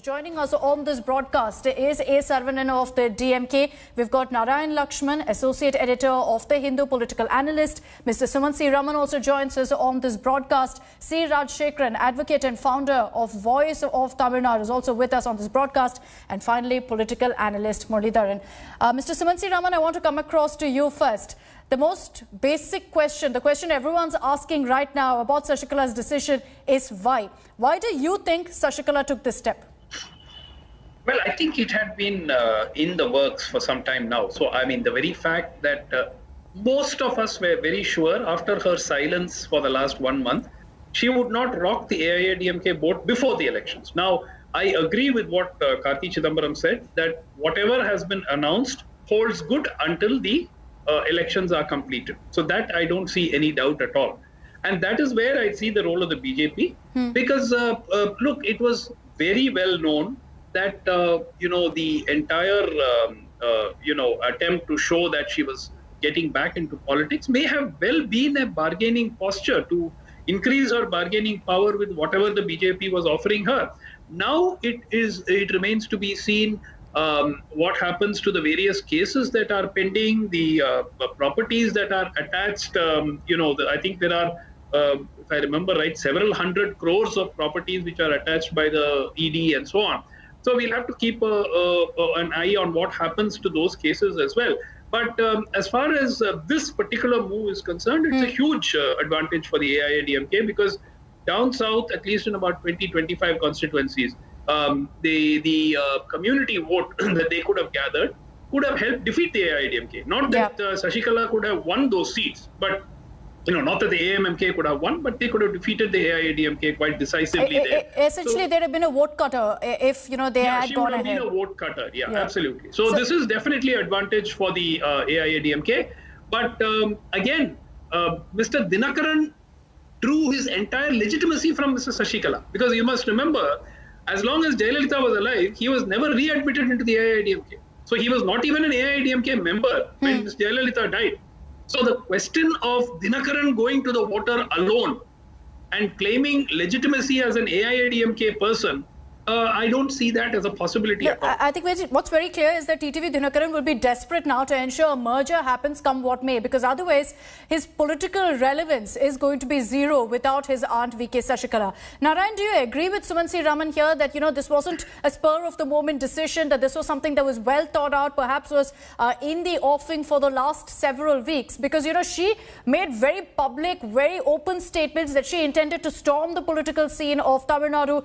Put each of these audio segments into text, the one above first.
Joining us on this broadcast is A. Saravanan of the DMK. We've got Narayan Lakshman, Associate Editor of the Hindu Political Analyst. Mr. Sumanth Raman also joins us on this broadcast. C. Rajashekaran, Advocate and Founder of Voice of Tamil Nadu, is also with us on this broadcast. And finally, Political Analyst Muralidharan. Mr. Sumanth Raman, I want to come across to you first. The most basic question, the question everyone's asking right now about Sasikala's decision is why? Why do you think Sasikala took this step? Well, I think it had been in the works for some time now. So, I mean, the very fact that most of us were very sure after her silence for the last 1 month, she would not rock the AIADMK boat before the elections. Now, I agree with what Karthi Chidambaram said, that whatever has been announced holds good until the elections are completed. So that I don't see any doubt at all. And that is where I see the role of the BJP. Because, look, it was very well known that, the entire, attempt to show that she was getting back into politics may have well been a bargaining posture to increase her bargaining power with whatever the BJP was offering her. Now it remains to be seen what happens to the various cases that are pending, the properties that are attached. I think there are, if I remember right, several hundred crores of properties which are attached by the ED and so on. So we'll have to keep an eye on what happens to those cases as well. But as far as this particular move is concerned, it's a huge advantage for the AIADMK because down south, at least in about 20-25 constituencies, the community vote that they could have gathered could have helped defeat the AIADMK. Not that Sasikala could have won those seats, but not that the AMMK could have won, but they could have defeated the AIADMK quite decisively there. Essentially, there had been a vote cutter if, they had gone ahead. Been a vote cutter, absolutely. So this is definitely an advantage for the AIADMK. But again, Mr. Dinakaran drew his entire legitimacy from Mr. Sasikala. Because you must remember, as long as Jayalalithaa was alive, he was never readmitted into the AIADMK. So he was not even an AIADMK member when Ms. Jayalalithaa died. So the question of Dinakaran going to the voter alone and claiming legitimacy as an AIADMK person, I don't see that as a possibility at all. I think what's very clear is that TTV Dinakaran will be desperate now to ensure a merger happens come what may, because otherwise his political relevance is going to be zero without his aunt VK Sasikala. Narayan, do you agree with Sumanth Raman here that, this wasn't a spur of the moment decision, that this was something that was well thought out, perhaps was in the offing for the last several weeks? Because, she made very public, very open statements that she intended to storm the political scene of Tamil Nadu.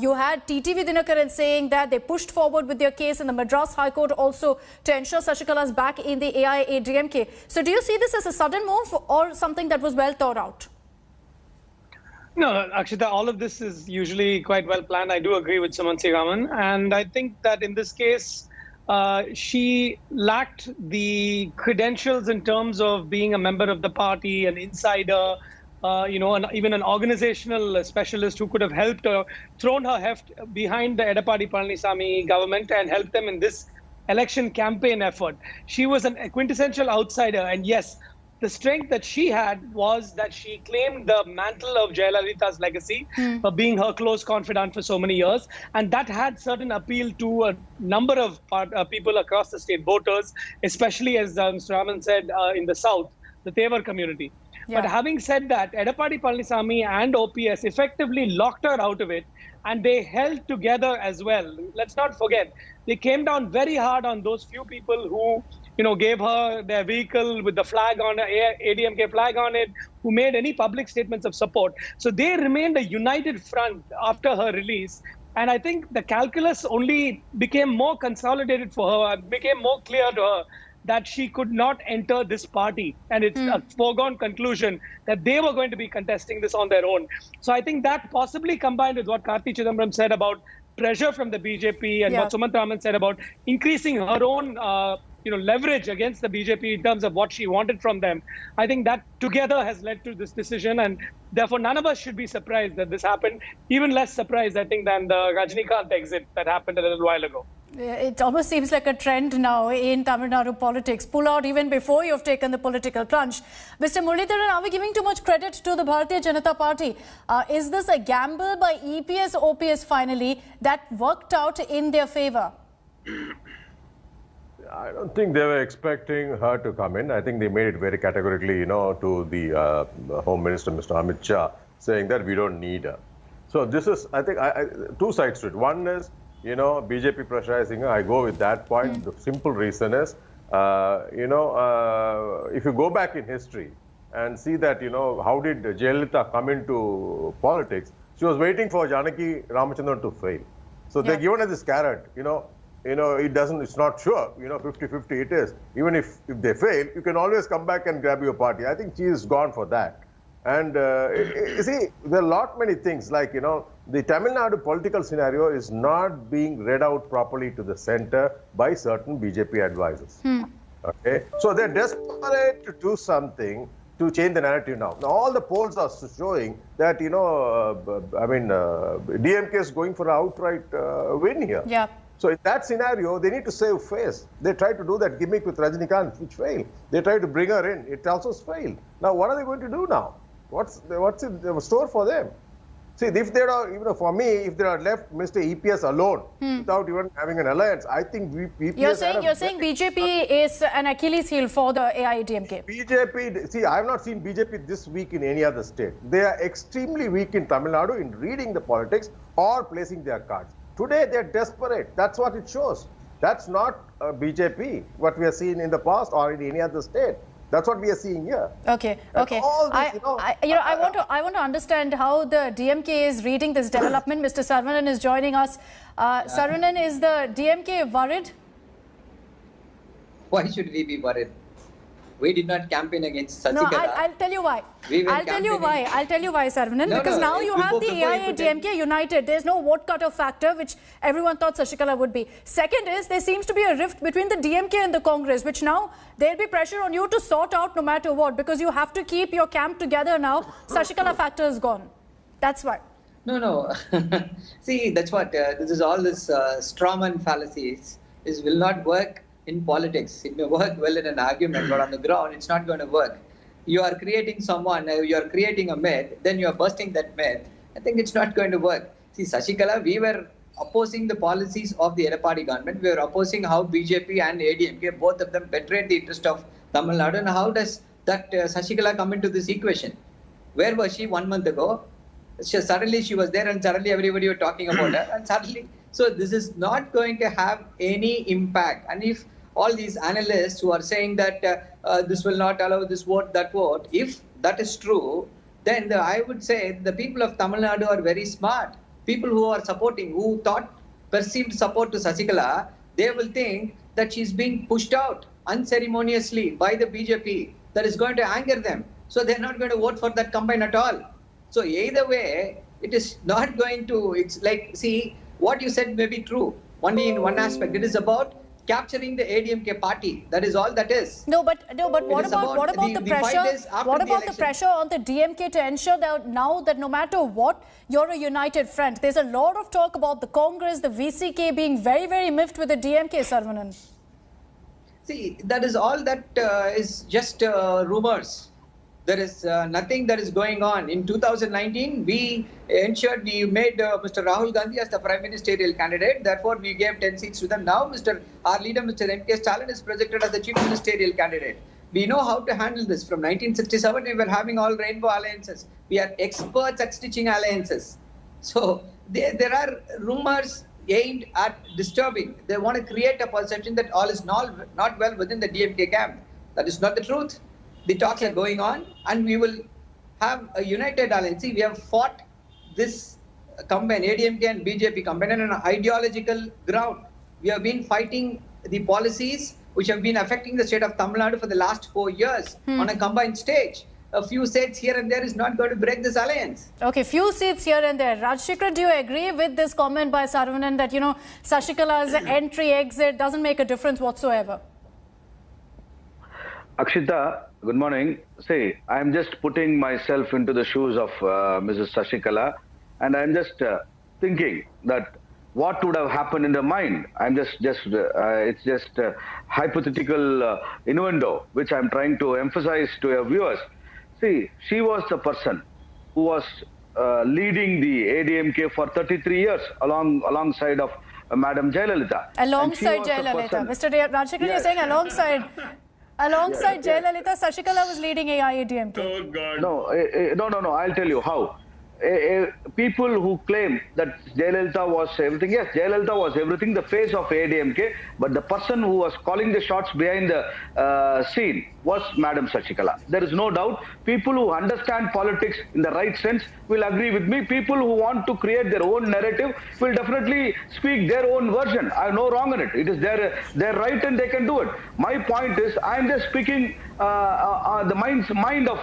You had TTV Dinakaran saying that they pushed forward with their case in the Madras High Court also to ensure Sasikala's back in the AIADMK. So do you see this as a sudden move or something that was well thought out? No, Akshita, all of this is usually quite well planned. I do agree with Sumanth Raman. And I think that in this case, she lacked the credentials in terms of being a member of the party, an insider, and even an organizational specialist who could have helped her, thrown her heft behind the Edappadi Palanisamy government and helped them in this election campaign effort. She was a quintessential outsider. And yes, the strength that she had was that she claimed the mantle of Jayalalitha's legacy for being her close confidant for so many years. And that had certain appeal to a number of people across the state, voters, especially, as Mr. Raman said, in the south, the Tevar community. But having said that, Edappadi Palanisamy and OPS effectively locked her out of it, and they held together as well. Let's not forget, they came down very hard on those few people who, gave her their vehicle with the flag on it, ADMK flag on it, who made any public statements of support. So they remained a united front after her release. And I think the calculus only became more consolidated for her, became more clear to her that she could not enter this party. And it's a foregone conclusion that they were going to be contesting this on their own. So I think that possibly combined with what Karthi Chidambaram said about pressure from the BJP and what Sumanth Raman said about increasing her own leverage against the BJP in terms of what she wanted from them. I think that together has led to this decision, and therefore none of us should be surprised that this happened. Even less surprised, I think, than the Rajinikanth exit that happened a little while ago. It almost seems like a trend now in Tamil Nadu politics. Pull out even before you've taken the political plunge. Mr. Muralidharan, are we giving too much credit to the Bharatiya Janata Party? Is this a gamble by EPS-OPS finally that worked out in their favour? I don't think they were expecting her to come in. I think they made it very categorically, to the Home Minister, Mr. Amit Shah, saying that we don't need her. So this is, I think, two sides to it. One is, BJP pressurizing her. I go with that point. The simple reason is, if you go back in history and see that, how did Jayalalithaa come into politics, she was waiting for Janaki Ramachandran to fail. So they're given her this carrot, it's not sure, 50-50 it is. Even if they fail, you can always come back and grab your party. I think she is gone for that. And you see, there are many things like, the Tamil Nadu political scenario is not being read out properly to the center by certain BJP advisors. Okay, so they're desperate to do something to change the narrative now. Now all the polls are showing that, DMK is going for an outright win here. Yeah. So in that scenario, they need to save face. They tried to do that gimmick with Rajashekaran, which failed. They tried to bring her in. It also failed. Now, what are they going to do now? What's in store for them? See, if there are, for me, if they are left Mr. EPS alone, without even having an alliance, I think EPS... You're saying BJP is an Achilles heel for the AIADMK? BJP, see, I have not seen BJP this weak in any other state. They are extremely weak in Tamil Nadu in reading the politics or placing their cards. Today, they're desperate. That's what it shows. That's not BJP, what we have seen in the past or in any other state. That's what we are seeing here. Okay. I want to understand how the DMK is reading this development. Mr. Saravanan is joining us. Saravanan, is the DMK worried? Why should we be worried? We did not campaign against Sasikala. No, I'll tell you why. I'll tell you why, Saravanan. Because now you have the AIADMK united. There's no vote cutter factor, which everyone thought Sasikala would be. Second is, there seems to be a rift between the DMK and the Congress, which now there'll be pressure on you to sort out no matter what, because you have to keep your camp together now. Sasikala factor is gone. That's why. No. See, that's what, this is all this strawman fallacies. This will not work in politics. It may work well in an argument, but on the ground, it's not going to work. You are creating someone, you are creating a myth, then you are busting that myth. I think it's not going to work. See, Sasikala, we were opposing the policies of the Edappadi government. We were opposing how BJP and ADMK, both of them betrayed the interest of Tamil Nadu. And how does that Sasikala come into this equation? Where was she 1 month ago? Suddenly she was there and suddenly everybody was talking about her. And suddenly, so this is not going to have any impact. And if all these analysts who are saying that this will not allow this vote, that vote, if that is true, then I would say the people of Tamil Nadu are very smart. People who are supporting, who thought perceived support to Sasikala, they will think that she's being pushed out unceremoniously by the BJP. That is going to anger them. So they're not going to vote for that combine at all. So either way, it is not going to, it's like, see, what you said may be true. Only in one aspect, it is about capturing the ADMK party. That is all that is. No, but what about the pressure? What about the pressure on the DMK to ensure that now that no matter what, you're a united front? There's a lot of talk about the Congress, the VCK being very, very miffed with the DMK, Saravanan. See, that is all that is just rumors. There is nothing that is going on. In 2019, we ensured we made Mr. Rahul Gandhi as the prime ministerial candidate. Therefore, we gave 10 seats to them. Now, our leader, Mr. MK Stalin, is projected as the chief ministerial candidate. We know how to handle this. From 1967, we were having all rainbow alliances. We are experts at stitching alliances. So, there are rumors aimed at disturbing. They want to create a perception that all is not well within the DMK camp. That is not the truth. The talks are going on, and we will have a united alliance. See, we have fought this combine, ADMK and BJP combine, on an ideological ground. We have been fighting the policies which have been affecting the state of Tamil Nadu for the last 4 years on a combined stage. A few seats here and there is not going to break this alliance. Okay, few seats here and there. Rajashekaran, do you agree with this comment by Saravanan that, Sasikala's entry, exit doesn't make a difference whatsoever? Akshita, good morning. See, I'm just putting myself into the shoes of Mrs. Sasikala, and I'm just thinking that what would have happened in her mind. I'm it's just a hypothetical innuendo, which I'm trying to emphasize to your viewers. See, she was the person who was leading the AIADMK for 33 years alongside of Madam Jayalalithaa. Alongside Jayalalithaa. Mr. Rajashekaran, you're saying alongside Jayalalithaa, Sasikala was leading AIADMK. Oh God. No, I'll tell you how. People who claim that Jayalalithaa was everything, yes, Jayalalithaa was everything, the face of AIADMK, but the person who was calling the shots behind the scene was Madam Sasikala. There is no doubt. People who understand politics in the right sense will agree with me. People who want to create their own narrative will definitely speak their own version. I have no wrong in it. It is their right and they can do it. My point is, I am just speaking the mind of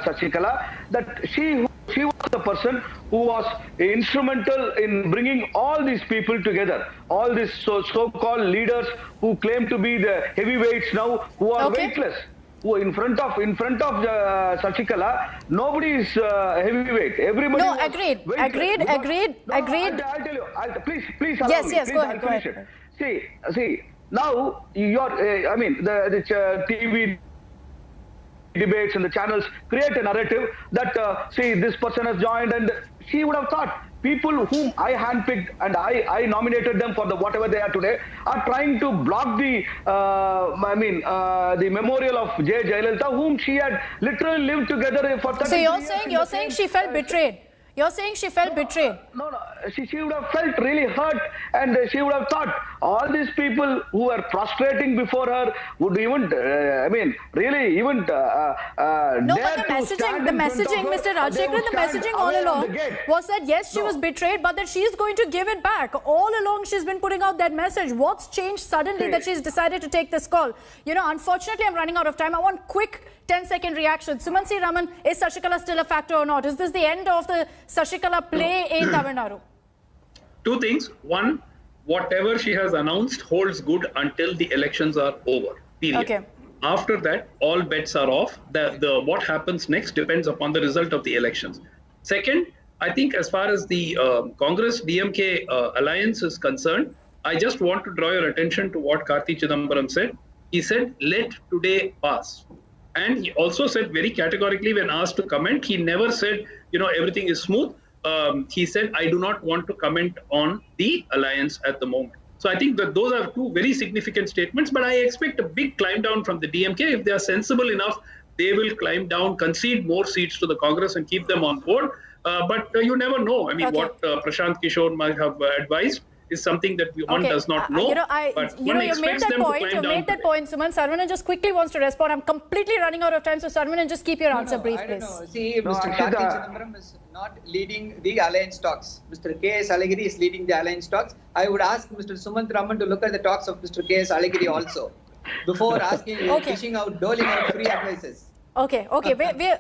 Sasikala, that she was the person who was instrumental in bringing all these people together, all these so-called leaders who claim to be the heavyweights now, who are weightless. Who in front of Sasikala, nobody is heavyweight. Everybody. No, agreed. I'll tell you. Please allow me. Yes, go ahead. See. Now the TV debates and the channels create a narrative that this person has joined, and she would have thought people whom I handpicked and I nominated them for the whatever they are today are trying to block the the memorial of J. Jayalalithaa, whom she had literally lived together for 30 years. So you're saying she felt betrayed. You're saying she felt betrayed. No. She would have felt really hurt, and she would have thought all these people who were prostrating before her would even, really even no, but the messaging, Mr. Rajashekaran, the messaging all along was that yes, she was betrayed, but that she's going to give it back. All along, she's been putting out that message. What's changed suddenly that she's decided to take this call? Unfortunately, I'm running out of time. I want quick 10-second reaction. Sumanth, Raman, is Sasikala still a factor or not? Is this the end of the Sasikala play in Tamil Nadu? Two things. One, whatever she has announced holds good until the elections are over. Period. Okay. After that, all bets are off. What happens next depends upon the result of the elections. Second, I think as far as the Congress DMK alliance is concerned, I just want to draw your attention to what Karthi Chidambaram said. He said, let today pass. And he also said very categorically when asked to comment, he never said, everything is smooth. He said, I do not want to comment on the alliance at the moment. So I think that those are two very significant statements, but I expect a big climb down from the DMK. If they are sensible enough, they will climb down, concede more seats to the Congress and keep them on board. But you never know. What Prashant Kishore might have advised is something that one does not know. You made that point, Sumanth. Saravanan just quickly wants to respond. I'm completely running out of time, so Saravanan, just keep your answer brief, please. See, Mr. Karthi Chidambaram is not leading the alliance talks. Mr. K.S. Alagiri is leading the alliance talks. I would ask Mr. Sumanth Raman to look at the talks of Mr. K.S. Alagiri also before asking, doling out free advices. Okay. So Mr.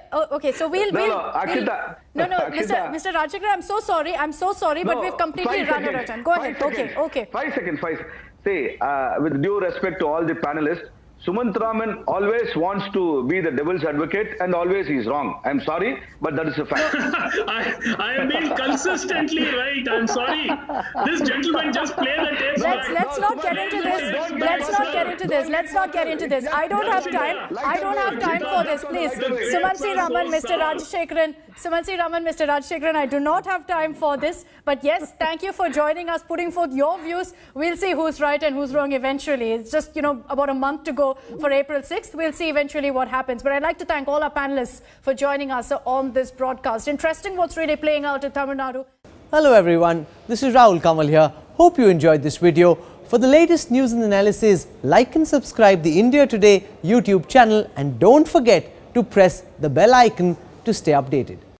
Rajashekaran, I'm so sorry, but we've completely run out of time. Go ahead. Okay. 5 seconds. See, with due respect to all the panelists, Sumanth Raman always wants to be the devil's advocate and always he's wrong. I'm sorry, but that is a fact. I am being consistently right. I'm sorry. This gentleman just play the tapes. Let's not get into this. I don't have time for this, please. Sumanth Raman, Mr. Rajashekaran, I do not have time for this. But yes, thank you for joining us, putting forth your views. We'll see who's right and who's wrong eventually. It's just, about a month to go for April 6th. We'll see eventually what happens. But I'd like to thank all our panelists for joining us on this broadcast. Interesting what's really playing out in Tamil Nadu. Hello everyone, this is Rahul Kamal here. Hope you enjoyed this video. For the latest news and analysis, like and subscribe the India Today YouTube channel and don't forget to press the bell icon to stay updated.